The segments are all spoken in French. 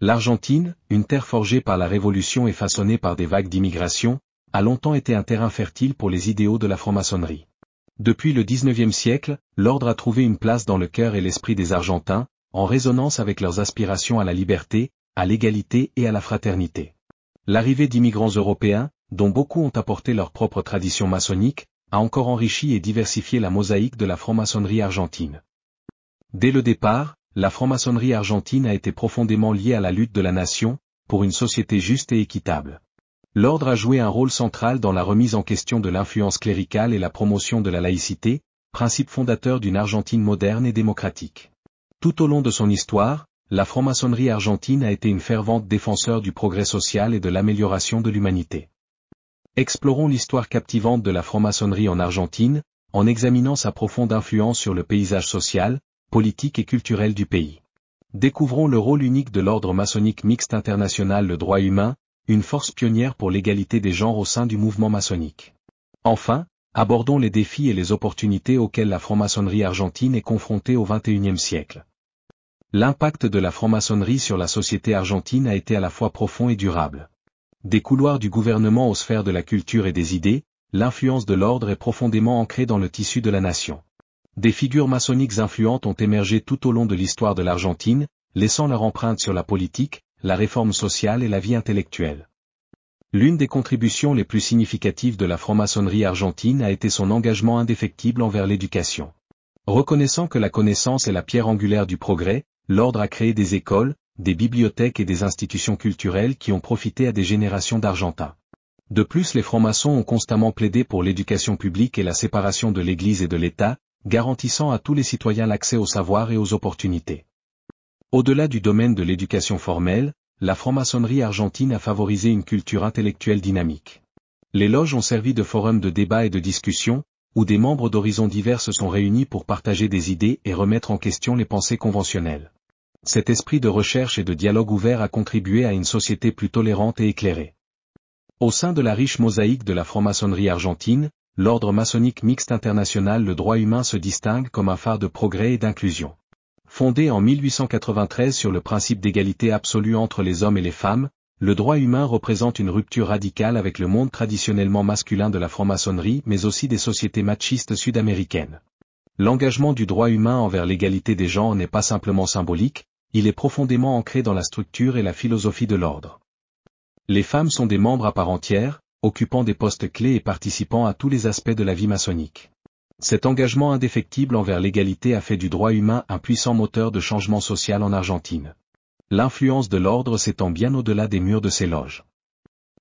L'Argentine, une terre forgée par la Révolution et façonnée par des vagues d'immigration, a longtemps été un terrain fertile pour les idéaux de la franc-maçonnerie. Depuis le XIXe siècle, l'ordre a trouvé une place dans le cœur et l'esprit des Argentins, en résonance avec leurs aspirations à la liberté, à l'égalité et à la fraternité. L'arrivée d'immigrants européens, dont beaucoup ont apporté leur propre tradition maçonnique, a encore enrichi et diversifié la mosaïque de la franc-maçonnerie argentine. Dès le départ, la franc-maçonnerie argentine a été profondément liée à la lutte de la nation, pour une société juste et équitable. L'ordre a joué un rôle central dans la remise en question de l'influence cléricale et la promotion de la laïcité, principe fondateur d'une Argentine moderne et démocratique. Tout au long de son histoire, la franc-maçonnerie argentine a été une fervente défenseur du progrès social et de l'amélioration de l'humanité. Explorons l'histoire captivante de la franc-maçonnerie en Argentine, en examinant sa profonde influence sur le paysage social, politique et culturel du pays. Découvrons le rôle unique de l'ordre maçonnique mixte international Le Droit Humain, une force pionnière pour l'égalité des genres au sein du mouvement maçonnique. Enfin, abordons les défis et les opportunités auxquels la franc-maçonnerie argentine est confrontée au XXIe siècle. L'impact de la franc-maçonnerie sur la société argentine a été à la fois profond et durable. Des couloirs du gouvernement aux sphères de la culture et des idées, l'influence de l'ordre est profondément ancrée dans le tissu de la nation. Des figures maçonniques influentes ont émergé tout au long de l'histoire de l'Argentine, laissant leur empreinte sur la politique, la réforme sociale et la vie intellectuelle. L'une des contributions les plus significatives de la franc-maçonnerie argentine a été son engagement indéfectible envers l'éducation. Reconnaissant que la connaissance est la pierre angulaire du progrès, l'ordre a créé des écoles, des bibliothèques et des institutions culturelles qui ont profité à des générations d'Argentins. De plus, les francs-maçons ont constamment plaidé pour l'éducation publique et la séparation de l'Église et de l'État, garantissant à tous les citoyens l'accès au savoir et aux opportunités. Au-delà du domaine de l'éducation formelle, la franc-maçonnerie argentine a favorisé une culture intellectuelle dynamique. Les loges ont servi de forum de débat et de discussion, où des membres d'horizons divers se sont réunis pour partager des idées et remettre en question les pensées conventionnelles. Cet esprit de recherche et de dialogue ouvert a contribué à une société plus tolérante et éclairée. Au sein de la riche mosaïque de la franc-maçonnerie argentine, l'ordre maçonnique mixte international Le Droit Humain se distingue comme un phare de progrès et d'inclusion. Fondé en 1893 sur le principe d'égalité absolue entre les hommes et les femmes, le droit humain représente une rupture radicale avec le monde traditionnellement masculin de la franc-maçonnerie mais aussi des sociétés machistes sud-américaines. L'engagement du droit humain envers l'égalité des genres n'est pas simplement symbolique, il est profondément ancré dans la structure et la philosophie de l'ordre. Les femmes sont des membres à part entière, occupant des postes clés et participant à tous les aspects de la vie maçonnique. Cet engagement indéfectible envers l'égalité a fait du droit humain un puissant moteur de changement social en Argentine. L'influence de l'ordre s'étend bien au-delà des murs de ces loges.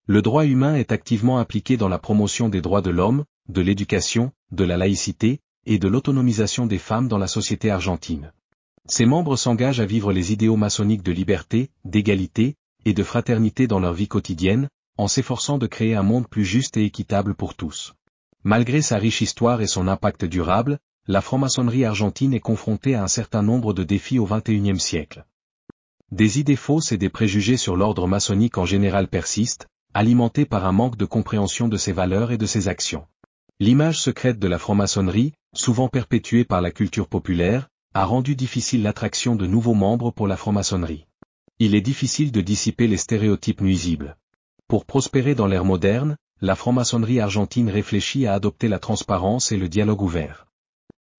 Le droit humain est activement impliqué dans la promotion des droits de l'homme, de l'éducation, de la laïcité, et de l'autonomisation des femmes dans la société argentine. Ses membres s'engagent à vivre les idéaux maçonniques de liberté, d'égalité, et de fraternité dans leur vie quotidienne, en s'efforçant de créer un monde plus juste et équitable pour tous. Malgré sa riche histoire et son impact durable, la franc-maçonnerie argentine est confrontée à un certain nombre de défis au XXIe siècle. Des idées fausses et des préjugés sur l'ordre maçonnique en général persistent, alimentés par un manque de compréhension de ses valeurs et de ses actions. L'image secrète de la franc-maçonnerie, souvent perpétuée par la culture populaire, a rendu difficile l'attraction de nouveaux membres pour la franc-maçonnerie. Il est difficile de dissiper les stéréotypes nuisibles. Pour prospérer dans l'ère moderne, la franc-maçonnerie argentine réfléchit à adopter la transparence et le dialogue ouvert.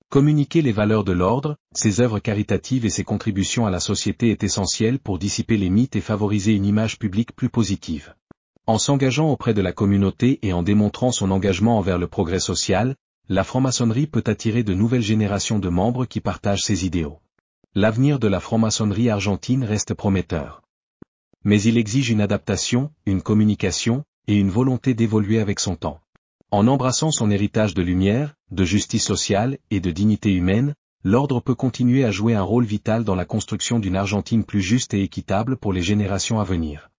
Communiquer les valeurs de l'ordre, ses œuvres caritatives et ses contributions à la société est essentiel pour dissiper les mythes et favoriser une image publique plus positive. En s'engageant auprès de la communauté et en démontrant son engagement envers le progrès social, la franc-maçonnerie peut attirer de nouvelles générations de membres qui partagent ses idéaux. L'avenir de la franc-maçonnerie argentine reste prometteur. Mais il exige une adaptation, une communication, et une volonté d'évoluer avec son temps. En embrassant son héritage de lumière, de justice sociale et de dignité humaine, l'ordre peut continuer à jouer un rôle vital dans la construction d'une Argentine plus juste et équitable pour les générations à venir.